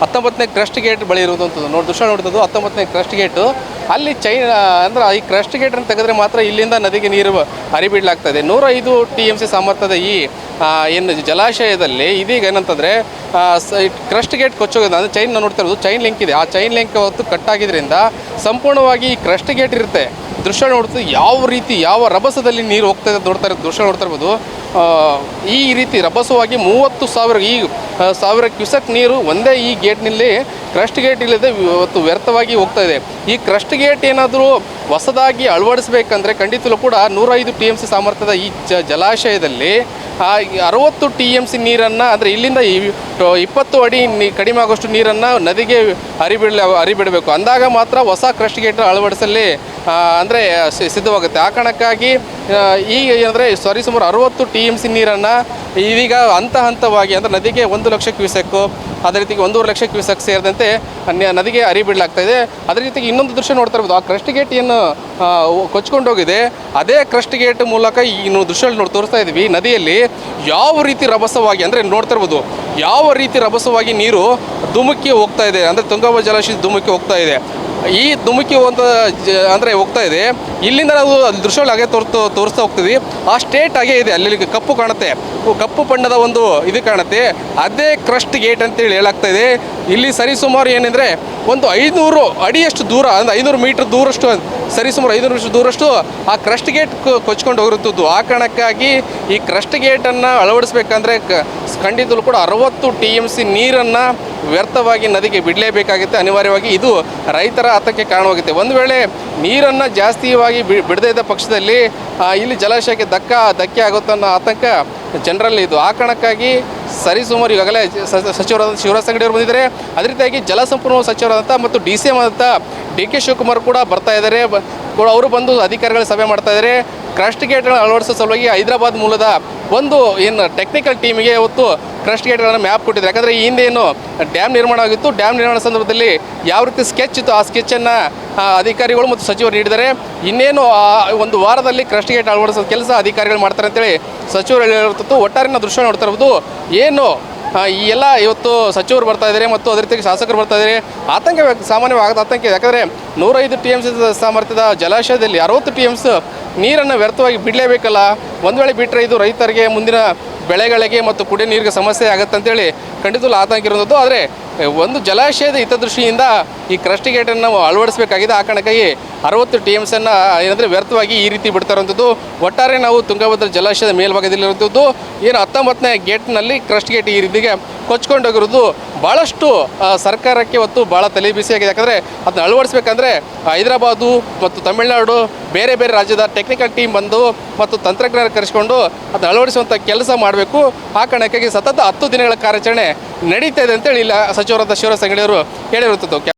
19ನೇ crust gate ಬಳಿ ಇರುವಂಥದ್ದು ದೃಶ್ಯ ನೋಡ್ತದ್ದು 19ನೇ ಕ್ರಸ್ಟ್ ಗೇಟು ಅಲ್ಲಿ ಅಂದ್ರೆ ಈ ಕ್ರಸ್ಟ್ ಗೇಟನ್ನು ತೆಗೆದ್ರೆ ಮಾತ್ರ ಇಲ್ಲಿಂದ ನದಿಗೆ ನೀರು ಹರಿಬಿಡಲಾಗ್ತದೆ. 105 TMC ಸಾಮರ್ಥ್ಯದ ಈ ಏನು ಜಲಾಶಯದಲ್ಲಿ ಇದೀಗ ಏನಂತಂದರೆ ಕ್ರಸ್ಟ್ ಗೇಟ್ ಕೊಚ್ಚೋಗಿದೆ. ಅಂದರೆ ಚೈನ್ ನೋಡ್ತಾ ಇರೋದು ಚೈನ್ ಲಿಂಕ್ ಇದೆ. ಆ ಚೈನ್ ಲಿಂಕ್ ಹೊತ್ತು ಕಟ್ಟಾಗಿದ್ದರಿಂದ ಸಂಪೂರ್ಣವಾಗಿ ಈ ಕ್ರಸ್ಟ್ ಗೇಟ್ ಇರುತ್ತೆ. ದೃಶ್ಯ ನೋಡ್ತದೆ ಯಾವ ರೀತಿ ಯಾವ ರಭಸದಲ್ಲಿ ನೀರು ಹೋಗ್ತಾಯಿದೆ ದೃಶ್ಯ ನೋಡ್ತಾ ಇರ್ಬೋದು. ಈ ರೀತಿ ರಭಸವಾಗಿ 30,000 ಕ್ಯೂಸೆಕ್ ನೀರು ಒಂದೇ ಈ ಗೇಟ್ನಲ್ಲಿ ಕ್ರಸ್ಟ್ ಗೇಟ್ ಇಲ್ಲದೆ ಇವತ್ತು ವ್ಯರ್ಥವಾಗಿ ಹೋಗ್ತಾ ಇದೆ. ಈ ಕ್ರಸ್ಟ್ ಗೇಟ್ ಏನಾದರೂ ಹೊಸದಾಗಿ ಅಳವಡಿಸಬೇಕಂದ್ರೆ ಖಂಡಿತಲೂ ಕೂಡ 105 TMC ಸಾಮರ್ಥ್ಯದ ಈ ಜಲಾಶಯದಲ್ಲಿ 60 TMC ನೀರನ್ನು ಅಂದರೆ ಇಲ್ಲಿಂದ 20 ಅಡಿ ಕಡಿಮೆ ಆಗೋಷ್ಟು ನೀರನ್ನು ನದಿಗೆ ಹರಿಬಿಡಬೇಕು. ಅಂದಾಗ ಮಾತ್ರ ಹೊಸ ಕ್ರಸ್ಟ್ ಗೇಟ್ ಅಳವಡಿಸಲಿ ಅಂದರೆ ಸಿದ್ಧವಾಗುತ್ತೆ. ಆ ಕಾರಣಕ್ಕಾಗಿ ಈಗ ಏನಂದರೆ ಸುಮಾರು 60 TMC ನೀರನ್ನು ಇದೀಗ ಹಂತವಾಗಿ ಅಂದರೆ ನದಿಗೆ 1 ಲಕ್ಷ ಕ್ಯೂಸೆಕ್ಕು, ಅದೇ ರೀತಿಗೆ 1.5 ಲಕ್ಷ ಕ್ಯೂಸೆಕ್ ಸೇರಿದಂತೆ ನದಿಗೆ ಹರಿಬಿಡಲಾಗ್ತಾ ಇದೆ. ಅದೇ ರೀತಿಗೆ ಇನ್ನೊಂದು ದೃಶ್ಯ ನೋಡ್ತಾ ಇರ್ಬೋದು. ಆ ಕ್ರಸ್ಟ್ ಗೇಟ್ ಏನು ಕೊಚ್ಕೊಂಡು ಹೋಗಿದೆ ಅದೇ ಕ್ರಸ್ಟ್ ಗೇಟ್ ಮೂಲಕ ಇನ್ನು ದೃಶ್ಯ ತೋರಿಸ್ತಾ ಇದ್ದೀವಿ. ನದಿಯಲ್ಲಿ ಯಾವ ರೀತಿ ರಭಸವಾಗಿ ಅಂದರೆ ನೋಡ್ತಾ ಇರ್ಬೋದು ಯಾವ ರೀತಿ ರಭಸವಾಗಿ ನೀರು ಧುಮುಕಿ ಹೋಗ್ತಾ ಇದೆ. ಅಂದರೆ ತುಂಗಭದ್ರಾ ಜಲಾಶಯ ಧುಮುಕಿ ಹೋಗ್ತಾ ಇದೆ. ಈ ಧುಮುಕಿ ಅಂದರೆ ಹೋಗ್ತಾ ಇದೆ. ಇಲ್ಲಿಂದ ನಾವು ದೃಶ್ಯಗಳು ಹಾಗೆ ತೋರಿಸ್ತಾ ಹೋಗ್ತೀವಿ. ಆ ಸ್ಟೇಟ್ ಹಾಗೆ ಇದೆ. ಅಲ್ಲಿ ಕಪ್ಪು ಕಾಣುತ್ತೆ, ಕಪ್ಪು ಬಣ್ಣದ ಒಂದು ಇದು ಕಾಣುತ್ತೆ. ಅದೇ ಕ್ರಸ್ಟ್ ಗೇಟ್ ಅಂತೇಳಿ ಹೇಳಾಗ್ತಾ ಇದೆ. ಇಲ್ಲಿ ಸರಿಸುಮಾರು ಏನೆಂದರೆ ಒಂದು 500 ಅಡಿಯಷ್ಟು ದೂರ ಅಂದರೆ 500 ಮೀಟ್ರ್ ದೂರಷ್ಟು ಸರಿಸುಮಾರು 500 ಮೀಟರ್ ದೂರಷ್ಟು ಆ ಕ್ರಸ್ಟ್ ಗೇಟ್ ಕೊಚ್ಕೊಂಡು ಹೋಗಿರುತ್ತದ್ದು. ಆ ಕಾರಣಕ್ಕಾಗಿ ಈ ಕ್ರಸ್ಟ್ ಗೇಟನ್ನು ಅಳವಡಿಸ್ಬೇಕಂದ್ರೆ ಖಂಡಿತಲೂ ಕೂಡ 60 TMC ನೀರನ್ನು ವ್ಯರ್ಥವಾಗಿ ನದಿಗೆ ಬಿಡಲೇಬೇಕಾಗುತ್ತೆ ಅನಿವಾರ್ಯವಾಗಿ. ಇದು ರೈತರ ಆತಂಕಕ್ಕೆ ಕಾರಣವಾಗುತ್ತೆ. ಒಂದು ವೇಳೆ ನೀರನ್ನು ಜಾಸ್ತಿಯಾಗಿ ಬಿಡದೇ ಇದ್ದ ಪಕ್ಷದಲ್ಲಿ ಇಲ್ಲಿ ಜಲಾಶಯಕ್ಕೆ ಧಕ್ಕೆ ಆಗುತ್ತೆ ಅನ್ನೋ ಆತಂಕ ಜನರಲ್ಲಿ ಇದು. ಆ ಕಾರಣಕ್ಕಾಗಿ ಸರಿಸುಮಾರು ಈಗಾಗಲೇ ಸಚಿವರಾದ ಶಿವರಾಜ್ ತಂಗಡಿ ಅವರು ಬಂದಿದ್ದಾರೆ. ಅದೇ ರೀತಿಯಾಗಿ ಜಲಸಂಪನ್ಮೂಲ ಸಚಿವರಾದಂಥ ಮತ್ತು DCM ಆದಂಥ DK ಶಿವಕುಮಾರ್ ಕೂಡ ಬರ್ತಾ ಇದ್ದಾರೆ. ಅವರು ಬಂದು ಅಧಿಕಾರಿಗಳ ಸಭೆ ಮಾಡ್ತಾ ಇದ್ದಾರೆ. ಕ್ರಸ್ಟ್ ಗೇಟ್ಗಳನ್ನು ಅಳವಡಿಸೋ ಸಲುವಾಗಿ ಹೈದರಾಬಾದ್ ಮೂಲದ ಒಂದು ಏನು ಟೆಕ್ನಿಕಲ್ ಟೀಮಿಗೆ ಇವತ್ತು ಕ್ರಸ್ಟ್ ಗೇಟ್ಗಳನ್ನು ಮ್ಯಾಪ್ ಕೊಟ್ಟಿದ್ದಾರೆ. ಯಾಕಂದರೆ ಈ ಹಿಂದೆ ಏನು ಡ್ಯಾಮ್ ನಿರ್ಮಾಣ ಆಗಿತ್ತು, ಡ್ಯಾಮ್ ನಿರ್ಮಾಣ ಸಂದರ್ಭದಲ್ಲಿ ಯಾವ ರೀತಿ ಸ್ಕೆಚ್ ಇತ್ತು ಆ ಸ್ಕೆಚನ್ನು ಅಧಿಕಾರಿಗಳು ಮತ್ತು ಸಚಿವರು ನೀಡಿದ್ದಾರೆ. ಇನ್ನೇನು ಒಂದು ವಾರದಲ್ಲಿ ಕ್ರಸ್ಟ್ ಗೇಟ್ ಅಳವಡಿಸೋ ಕೆಲಸ ಅಧಿಕಾರಿಗಳು ಮಾಡ್ತಾರೆ ಅಂತೇಳಿ ಸಚಿವರು ಹೇಳಿರುತ್ತಿತ್ತು. ಒಟ್ಟಾರೆ ದೃಶ್ಯ ನೋಡ್ತಾ ಇರ್ಬೋದು. ಏನು ಈ ಎಲ್ಲ ಇವತ್ತು ಸಚಿವರು ಬರ್ತಾ ಇದ್ದಾರೆ ಮತ್ತು ಅದೇ ರೀತಿ ಶಾಸಕರು ಬರ್ತಾ ಇದ್ದಾರೆ. ಆತಂಕ ಸಾಮಾನ್ಯವಾದ ಆತಂಕ ಇದೆ. ಯಾಕಂದರೆ 105 TMC ಸಾಮರ್ಥ್ಯದ ಜಲಾಶಯದಲ್ಲಿ 60 TMC ನೀರನ್ನು ವ್ಯರ್ಥವಾಗಿ ಬಿಡಲೇಬೇಕಲ್ಲ. ಒಂದು ವೇಳೆ ಬಿಟ್ಟರೆ ಇದು ರೈತರಿಗೆ ಮುಂದಿನ ಬೆಳೆಗಳಿಗೆ ಮತ್ತು ಕುಡಿಯೋ ನೀರಿಗೆ ಸಮಸ್ಯೆ ಆಗುತ್ತೆ ಅಂತೇಳಿ ಖಂಡಿತಲೂ ಆತಂಕ ಇರುವಂಥದ್ದು. ಆದರೆ ಒಂದು ಜಲಾಶಯದ ಹಿತದೃಷ್ಟಿಯಿಂದ ಈ ಕ್ರಸ್ಟ್ ಗೇಟನ್ನು ನಾವು ಅಳವಡಿಸಬೇಕಾಗಿದೆ. ಆ ಕಾರಣಕ್ಕಾಗಿ 60 TMC ಏನಂದರೆ ವ್ಯರ್ಥವಾಗಿ ಈ ರೀತಿ ಬಿಡ್ತಾ ಇರುವಂಥದ್ದು. ಒಟ್ಟಾರೆ ನಾವು ತುಂಗಭದ್ರಾ ಜಲಾಶಯದ ಮೇಲ್ಭಾಗದಲ್ಲಿರುವಂಥದ್ದು ಏನು 19ನೇ ಗೇಟ್ನಲ್ಲಿ ಕ್ರಸ್ಟ್ ಗೇಟ್ ಈ ರೀತಿಗೆ ಕೊಚ್ಕೊಂಡೋಗಿರೋದು ಭಾಳಷ್ಟು ಸರ್ಕಾರಕ್ಕೆ ಇವತ್ತು ಭಾಳ ತಲೆ ಬಿಸಿಯಾಗಿದೆ. ಯಾಕಂದರೆ ಅದನ್ನ ಅಳವಡಿಸ್ಬೇಕಂದ್ರೆ ಹೈದರಾಬಾದು ಮತ್ತು ತಮಿಳುನಾಡು ಬೇರೆ ರಾಜ್ಯದ ಟೆಕ್ನಿಕಲ್ ಟೀಮ್ ಬಂದು ಮತ್ತು ತಂತ್ರಜ್ಞರ ಕರೆಸ್ಕೊಂಡು ಅದನ್ನ ಅಳವಡಿಸುವಂಥ ಕೆಲಸ ಮಾಡಬೇಕು. ಆ ಕಾರಣಕ್ಕಾಗಿ ಸತತ 10 ದಿನಗಳ ಕಾರ್ಯಾಚರಣೆ ನಡೀತಾ ಇದೆ ಅಂತೇಳಿ ಇಲ್ಲ ಸಚಿವರಾದ ಶಿವರಾಜ್ ತಂಗಡಿ ಅವರು ಹೇಳಿರುತ್ತದೆ.